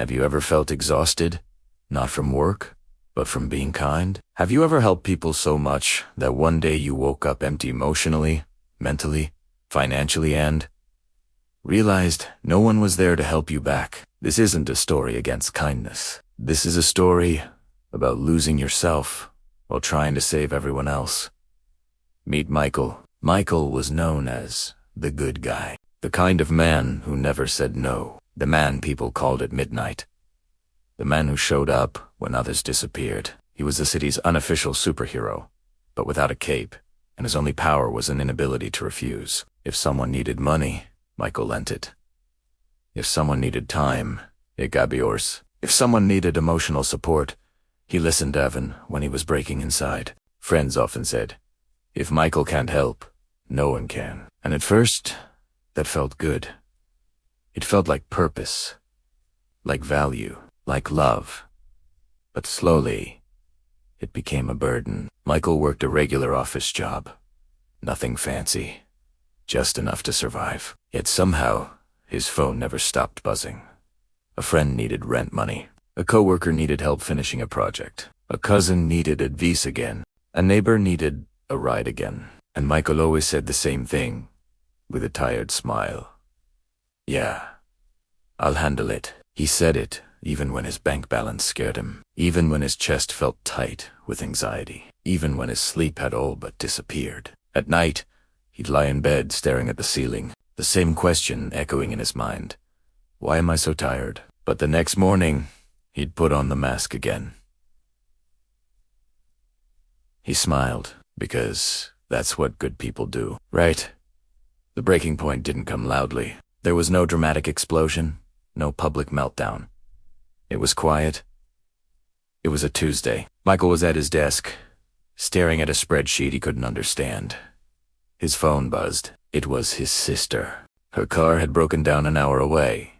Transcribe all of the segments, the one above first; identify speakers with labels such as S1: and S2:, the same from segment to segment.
S1: Have you ever felt exhausted? Not from work, but from being kind? Have you ever helped people so much that one day you woke up empty emotionally, mentally, financially, and realized no one was there to help you back? This isn't a story against kindness. This is a story about losing yourself while trying to save everyone else. Meet Michael. Michael was known as the good guy, the kind of man who never said no, the man people called at midnight, the man who showed up when others disappeared. He was the city's unofficial superhero, but without a cape, and his only power was an inability to refuse. If someone needed money, Michael lent it. If someone needed time, it got yours. If someone needed emotional support, he listened to Evan when he was breaking inside. Friends often said, if Michael can't help, no one can. And at first, that felt good. It felt like purpose, like value, like love. But slowly, it became a burden. Michael worked a regular office job. Nothing fancy, just enough to survive. Yet somehow, his phone never stopped buzzing. A friend needed rent money. A coworker needed help finishing a project. A cousin needed advice again. A neighbor needed a ride again. And Michael always said the same thing, with a tired smile. Yeah, I'll handle it. He said it even when his bank balance scared him, even when his chest felt tight with anxiety, even when his sleep had all but disappeared. At night, he'd lie in bed staring at the ceiling, the same question echoing in his mind. Why am I so tired? But the next morning, he'd put on the mask again. He smiled, because that's what good people do, right? The breaking point didn't come loudly. There was no dramatic explosion, no public meltdown. It was quiet. It was a Tuesday. Michael was at his desk, staring at a spreadsheet he couldn't understand. His phone buzzed. It was his sister. Her car had broken down an hour away,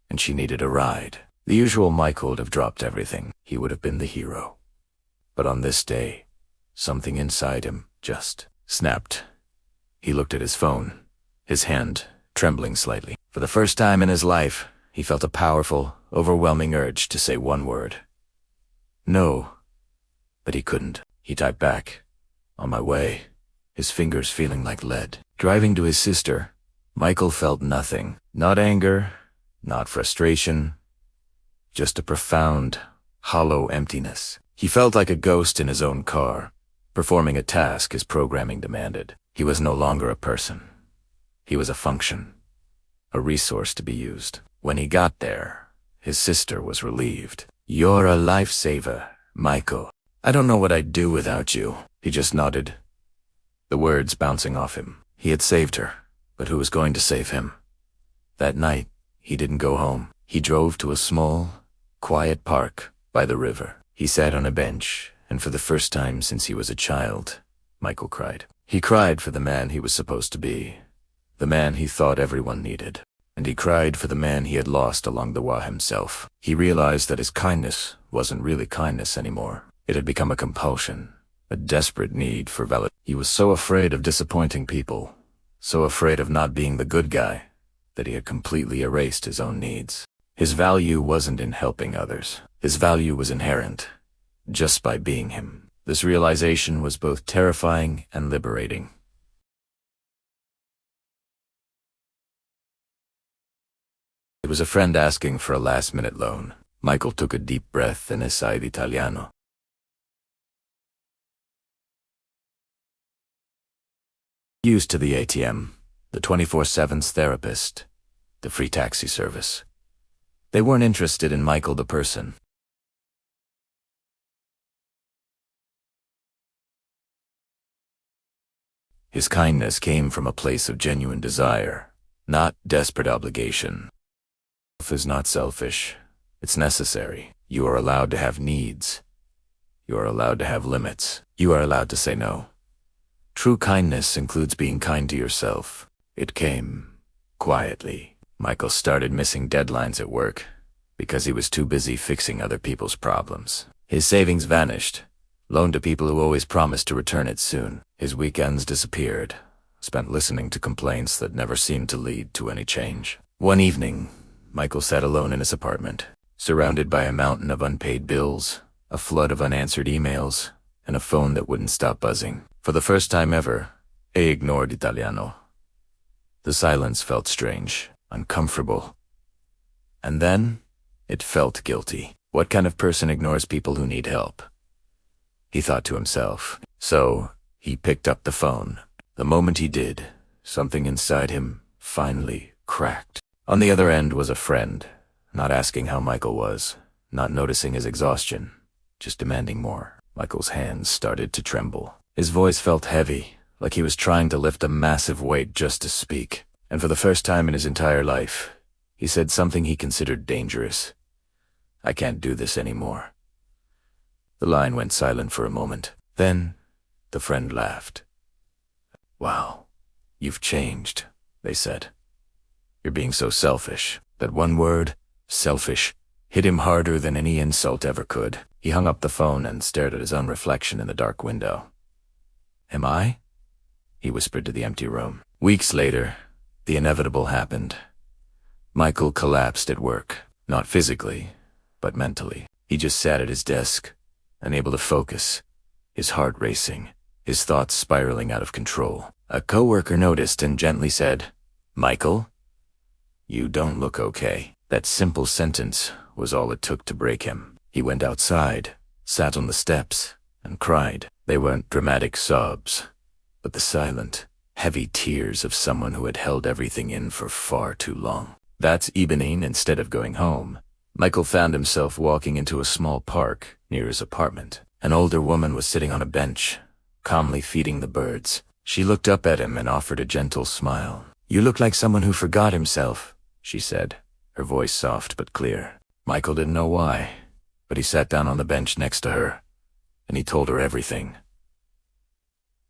S1: and she needed a ride. The usual Michael would have dropped everything. He would have been the hero. But on this day, something inside him just snapped. He looked at his phone, his hand trembling slightly. For the first time in his life, he felt a powerful, overwhelming urge to say one word. No. But he couldn't. He typed back, on my way, his fingers feeling like lead. Driving to his sister, Michael felt nothing. Not anger, not frustration, just a profound, hollow emptiness. He felt like a ghost in his own car, performing a task his programming demanded. He was no longer a person. He was a function, a resource to be used. When he got there, his sister was relieved. You're a lifesaver, Michael. I don't know what I'd do without you. He just nodded, the words bouncing off him. He had saved her, but who was going to save him? That night, he didn't go home. He drove to a small, quiet park by the river. He sat on a bench, and for the first time since he was a child, Michael cried. He cried for the man he was supposed to be, the man he thought everyone needed. And he cried for the man he had lost along the way himself. He realized that his kindness wasn't really kindness anymore. It had become a compulsion, a desperate need for validation. He was so afraid of disappointing people, so afraid of not being the good guy, that he had completely erased his own needs. His value wasn't in helping others. His value was inherent, just by being him. This realization was both terrifying and liberating. It was a friend asking for a last-minute loan. Michael took a deep breath and essayed Italiano. Used to the ATM, the 24/7 therapist, the free taxi service. They weren't interested in Michael the person. His kindness came from a place of genuine desire, not desperate obligation. Love is not selfish. It's necessary. You are allowed to have needs. You are allowed to have limits. You are allowed to say no. True kindness includes being kind to yourself. It came quietly. Michael started missing deadlines at work because he was too busy fixing other people's problems. His savings vanished, loaned to people who always promised to return it soon. His weekends disappeared, spent listening to complaints that never seemed to lead to any change. One evening, Michael sat alone in his apartment, surrounded by a mountain of unpaid bills, a flood of unanswered emails, and a phone that wouldn't stop buzzing. For the first time ever, I ignored Italiano. The silence felt strange, uncomfortable. And then, it felt guilty. What kind of person ignores people who need help? He thought to himself. So, he picked up the phone. The moment he did, something inside him finally cracked. On the other end was a friend, not asking how Michael was, not noticing his exhaustion, just demanding more. Michael's hands started to tremble. His voice felt heavy, like he was trying to lift a massive weight just to speak. And for the first time in his entire life, he said something he considered dangerous. "I can't do this anymore." The line went silent for a moment. Then, the friend laughed. "Wow, you've changed," they said. "You're being so selfish." That one word, selfish, hit him harder than any insult ever could. He hung up the phone and stared at his own reflection in the dark window. "Am I?" he whispered to the empty room. Weeks later, the inevitable happened. Michael collapsed at work, not physically, but mentally. He just sat at his desk, unable to focus, his heart racing, his thoughts spiraling out of control. A coworker noticed and gently said, "Michael, you don't look okay." That simple sentence was all it took to break him. He went outside, sat on the steps, and cried. They weren't dramatic sobs, but the silent, heavy tears of someone who had held everything in for far too long. That evening, instead of going home, Michael found himself walking into a small park near his apartment. An older woman was sitting on a bench, calmly feeding the birds. She looked up at him and offered a gentle smile. "You look like someone who forgot himself," she said, her voice soft but clear. Michael didn't know why, but he sat down on the bench next to her, and he told her everything.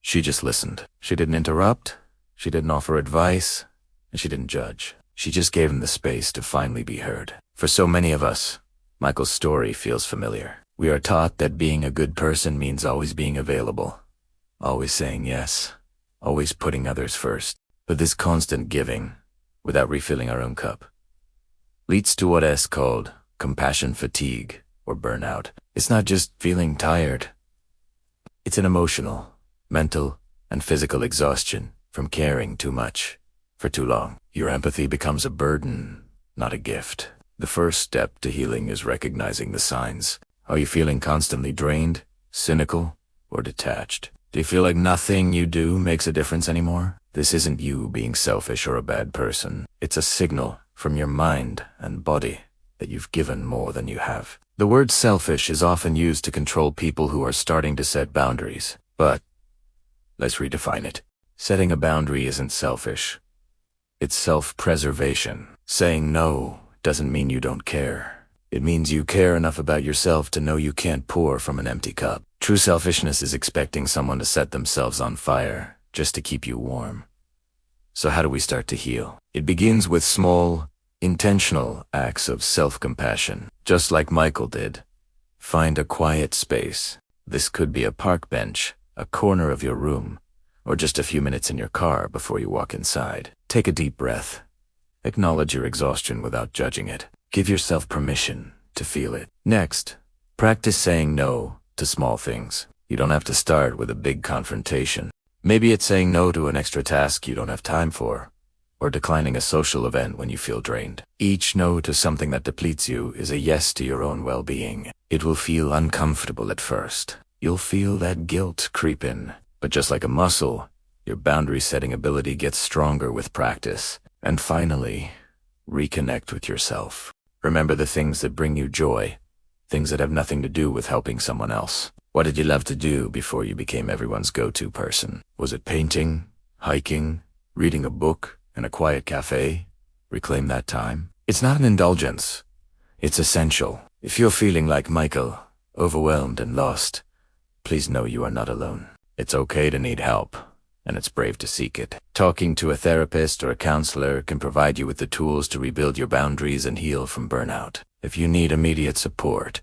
S1: She just listened. She didn't interrupt, she didn't offer advice, and she didn't judge. She just gave him the space to finally be heard. For so many of us, Michael's story feels familiar. We are taught that being a good person means always being available, always saying yes, always putting others first. But this constant giving, without refilling our own cup, leads to what is called compassion fatigue or burnout. It's not just feeling tired. It's an emotional, mental, and physical exhaustion from caring too much for too long. Your empathy becomes a burden, not a gift. The first step to healing is recognizing the signs. Are you feeling constantly drained, cynical, or detached? Do you feel like nothing you do makes a difference anymore? This isn't you being selfish or a bad person. It's a signal from your mind and body that you've given more than you have. The word selfish is often used to control people who are starting to set boundaries. But let's redefine it. Setting a boundary isn't selfish. It's self-preservation. Saying no doesn't mean you don't care. It means you care enough about yourself to know you can't pour from an empty cup. True selfishness is expecting someone to set themselves on fire just to keep you warm. So how do we start to heal? It begins with small, intentional acts of self-compassion, just like Michael did. Find a quiet space. This could be a park bench, a corner of your room, or just a few minutes in your car before you walk inside. Take a deep breath. Acknowledge your exhaustion without judging it. Give yourself permission to feel it. Next, practice saying no to small things. You don't have to start with a big confrontation. Maybe it's saying no to an extra task you don't have time for, or declining a social event when you feel drained. Each no to something that depletes you is a yes to your own well-being. It will feel uncomfortable at first. You'll feel that guilt creep in. But just like a muscle, your boundary-setting ability gets stronger with practice. And finally, reconnect with yourself. Remember the things that bring you joy, things that have nothing to do with helping someone else. What did you love to do before you became everyone's go-to person? Was it painting, hiking, reading a book in a quiet cafe? Reclaim that time. It's not an indulgence. It's essential. If you're feeling like Michael, overwhelmed and lost, please know you are not alone. It's okay to need help, and it's brave to seek it. Talking to a therapist or a counselor can provide you with the tools to rebuild your boundaries and heal from burnout. If you need immediate support,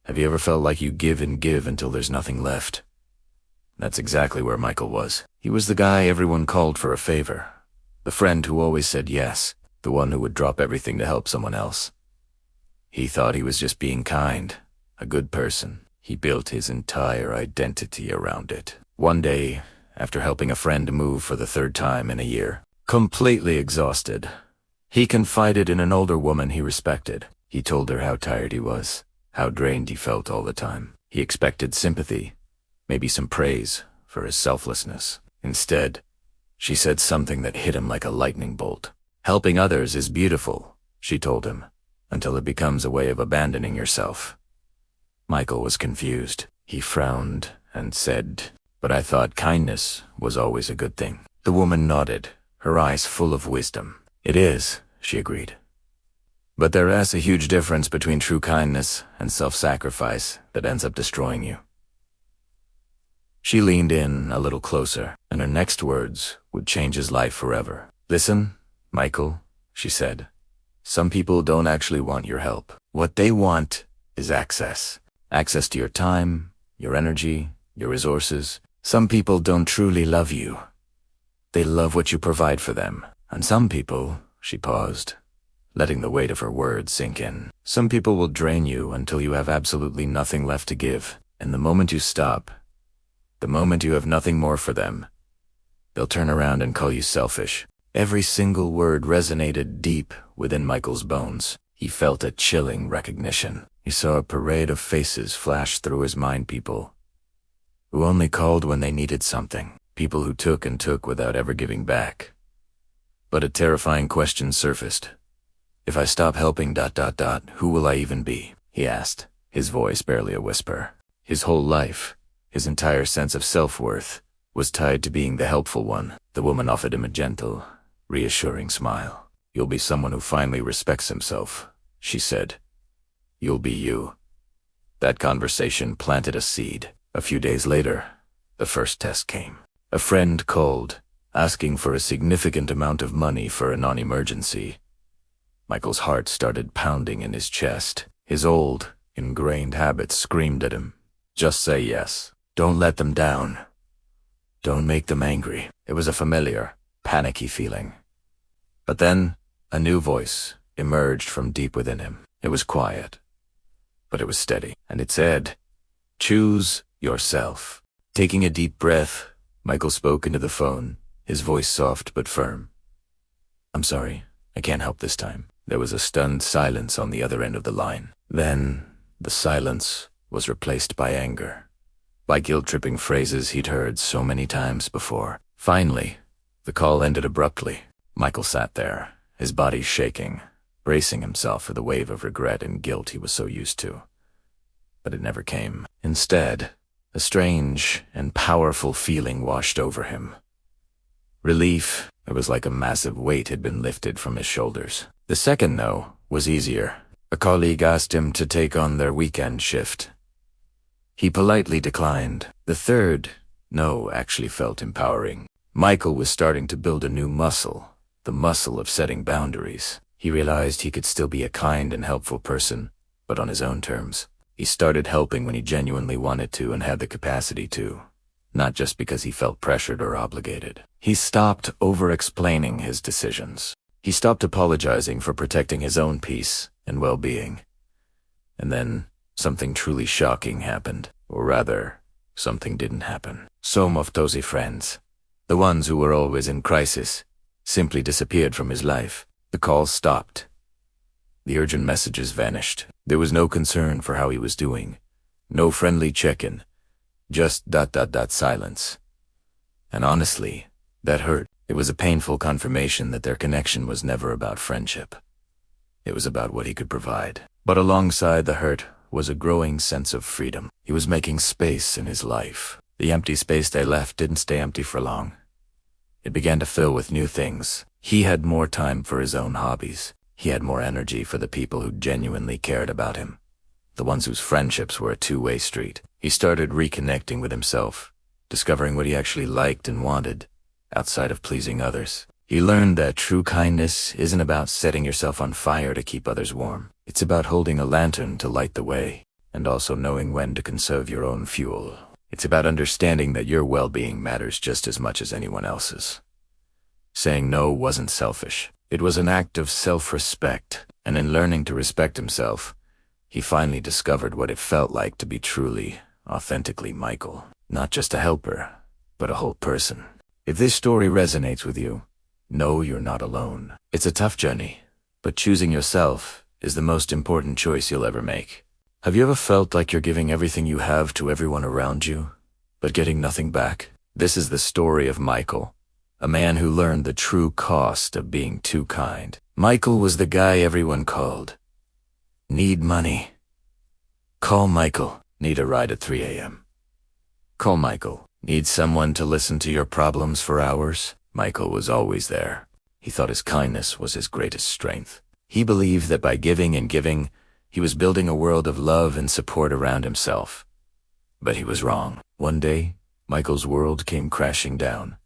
S1: have you ever felt like you give and give until there's nothing left? That's exactly where Michael was. He was the guy everyone called for a favor, the friend who always said yes, the one who would drop everything to help someone else. He thought he was just being kind, a good person. He built his entire identity around it. One day, after helping a friend move for the third time in a year, completely exhausted, he confided in an older woman he respected. He told her how tired he was, how drained he felt all the time. He expected sympathy, maybe some praise for his selflessness. Instead, she said something that hit him like a lightning bolt. "Helping others is beautiful," she told him, "until it becomes a way of abandoning yourself." Michael was confused. He frowned and said, "But I thought kindness was always a good thing." The woman nodded, her eyes full of wisdom. "It is," she agreed. "But there is a huge difference between true kindness and self-sacrifice that ends up destroying you." She leaned in a little closer, and her next words would change his life forever. "Listen, Michael," she said. "Some people don't actually want your help. What they want is access. Access to your time, your energy, your resources. Some people don't truly love you. They love what you provide for them. And some people," she paused, letting the weight of her words sink in, "some people will drain you until you have absolutely nothing left to give. And the moment you stop, the moment you have nothing more for them, they'll turn around and call you selfish." Every single word resonated deep within Michael's bones. He felt a chilling recognition. He saw a parade of faces flash through his mind, people who only called when they needed something, people who took and took without ever giving back. But a terrifying question surfaced. "If I stop helping ... who will I even be?" he asked, his voice barely a whisper. His whole life, his entire sense of self-worth, was tied to being the helpful one. The woman offered him a gentle, reassuring smile. "You'll be someone who finally respects himself," she said. "You'll be you." That conversation planted a seed. A few days later, the first test came. A friend called, asking for a significant amount of money for a non-emergency. Michael's heart started pounding in his chest. His old, ingrained habits screamed at him. Just say yes. Don't let them down. Don't make them angry. It was a familiar, panicky feeling. But then, a new voice emerged from deep within him. It was quiet, but it was steady, and it said, "Choose yourself." Taking a deep breath, Michael spoke into the phone, his voice soft but firm. "I'm sorry, I can't help this time." There was a stunned silence on the other end of the line. Then, the silence was replaced by anger, by guilt-tripping phrases he'd heard so many times before. Finally, the call ended abruptly. Michael sat there, his body shaking, bracing himself for the wave of regret and guilt he was so used to. But it never came. Instead, a strange and powerful feeling washed over him. Relief. It was like a massive weight had been lifted from his shoulders. The second no was easier. A colleague asked him to take on their weekend shift. He politely declined. The third no actually felt empowering. Michael was starting to build a new muscle, the muscle of setting boundaries. He realized he could still be a kind and helpful person, but on his own terms. He started helping when he genuinely wanted to and had the capacity to, not just because he felt pressured or obligated. He stopped over-explaining his decisions. He stopped apologizing for protecting his own peace and well-being. And then, something truly shocking happened. Or rather, something didn't happen. Some of those friends, the ones who were always in crisis, simply disappeared from his life. The calls stopped. The urgent messages vanished. There was no concern for how he was doing. No friendly check-in. Just ... silence. And honestly, that hurt. It was a painful confirmation that their connection was never about friendship. It was about what he could provide. But alongside the hurt was a growing sense of freedom. He was making space in his life. The empty space they left didn't stay empty for long. It began to fill with new things. He had more time for his own hobbies. He had more energy for the people who genuinely cared about him, the ones whose friendships were a two-way street. He started reconnecting with himself, discovering what he actually liked and wanted, outside of pleasing others. He learned that true kindness isn't about setting yourself on fire to keep others warm. It's about holding a lantern to light the way, and also knowing when to conserve your own fuel. It's about understanding that your well-being matters just as much as anyone else's. Saying no wasn't selfish. It was an act of self-respect, and in learning to respect himself, He finally discovered what it felt like to be truly, authentically Michael. Not just a helper, but a whole person. If this story resonates with you, know you're not alone. It's a tough journey, but choosing yourself is the most important choice you'll ever make. Have you ever felt like you're giving everything you have to everyone around you, but getting nothing back? This is the story of Michael, a man who learned the true cost of being too kind. Michael was the guy everyone called. Need money? Call Michael. Need a ride at 3 a.m.? Call Michael. Need someone to listen to your problems for hours? Michael was always there. He thought his kindness was his greatest strength. He believed that by giving and giving, he was building a world of love and support around himself. But he was wrong. One day, Michael's world came crashing down.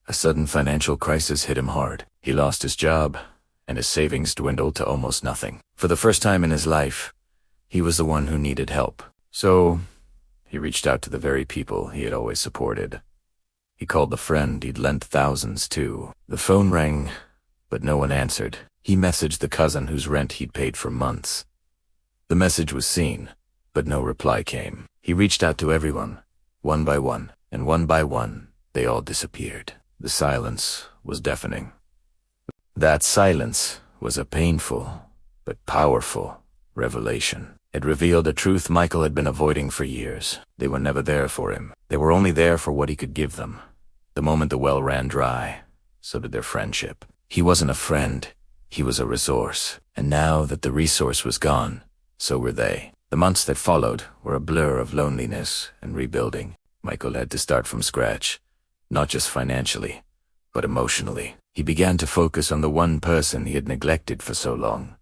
S1: A sudden financial crisis hit him hard. He lost his job, and his savings dwindled to almost nothing. For the first time in his life, he was the one who needed help. So, he reached out to the very people he had always supported. He called the friend he'd lent thousands to. The phone rang, but no one answered. He messaged the cousin whose rent he'd paid for months. The message was seen, but no reply came. He reached out to everyone, one by one, and one by one, they all disappeared. The silence was deafening. That silence was a painful, but powerful revelation. It revealed a truth Michael had been avoiding for years. They were never there for him. They were only there for what he could give them. The moment the well ran dry, so did their friendship. He wasn't a friend, he was a resource. And now that the resource was gone, so were they. The months that followed were a blur of loneliness and rebuilding. Michael had to start from scratch, not just financially, but emotionally. He began to focus on the one person he had neglected for so long.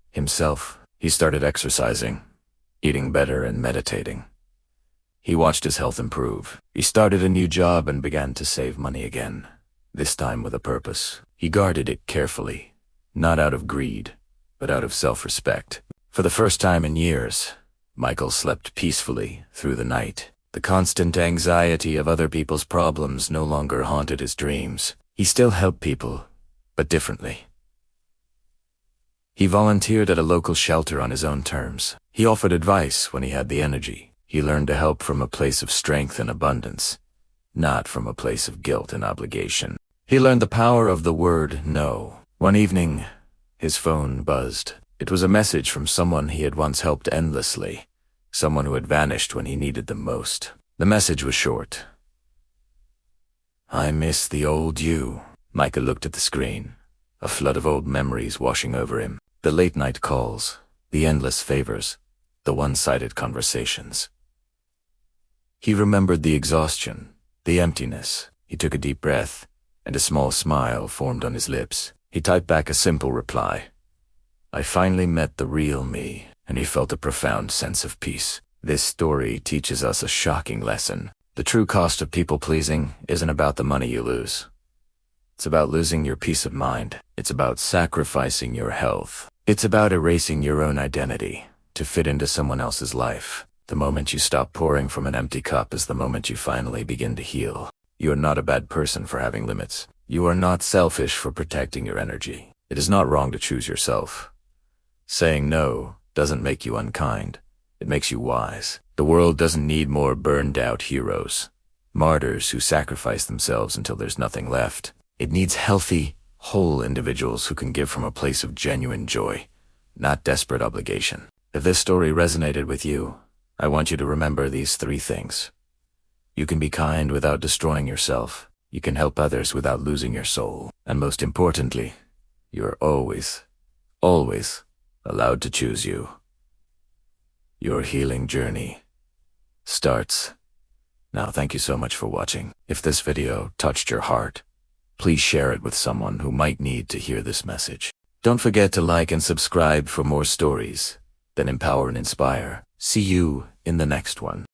S1: Himself. He started exercising, eating better and meditating. He watched his health improve. He started a new job and began to save money again, this time with a purpose. He guarded it carefully, not out of greed, but out of self-respect. For the first time in years, Michael slept peacefully through the night. The constant anxiety of other people's problems no longer haunted his dreams. He still helped people, but differently. He volunteered at a local shelter on his own terms. He offered advice when he had the energy. He learned to help from a place of strength and abundance, not from a place of guilt and obligation. He learned the power of the word no. One evening, his phone buzzed. It was a message from someone he had once helped endlessly, someone who had vanished when he needed them most. The message was short. I miss the old you. Michael looked at the screen, a flood of old memories washing over him. The late-night calls, the endless favors, the one-sided conversations. He remembered the exhaustion, the emptiness. He took a deep breath, and a small smile formed on his lips. He typed back a simple reply. I finally met the real me, and he felt a profound sense of peace. This story teaches us a shocking lesson. The true cost of people-pleasing isn't about the money you lose. It's about losing your peace of mind. It's about sacrificing your health. It's about erasing your own identity to fit into someone else's life. The moment you stop pouring from an empty cup is the moment you finally begin to heal. You are not a bad person for having limits. You are not selfish for protecting your energy. It is not wrong to choose yourself. Saying no doesn't make you unkind. It makes you wise. The world doesn't need more burned-out heroes, martyrs who sacrifice themselves until there's nothing left. It needs healthy, whole individuals who can give from a place of genuine joy, not desperate obligation. If this story resonated with you, I want you to remember these 3 things. You can be kind without destroying yourself. You can help others without losing your soul. And most importantly, you are always, always allowed to choose you. Your healing journey starts now. Thank you so much for watching. If this video touched your heart, please share it with someone who might need to hear this message. Don't forget to like and subscribe for more stories that empower and inspire. See you in the next one.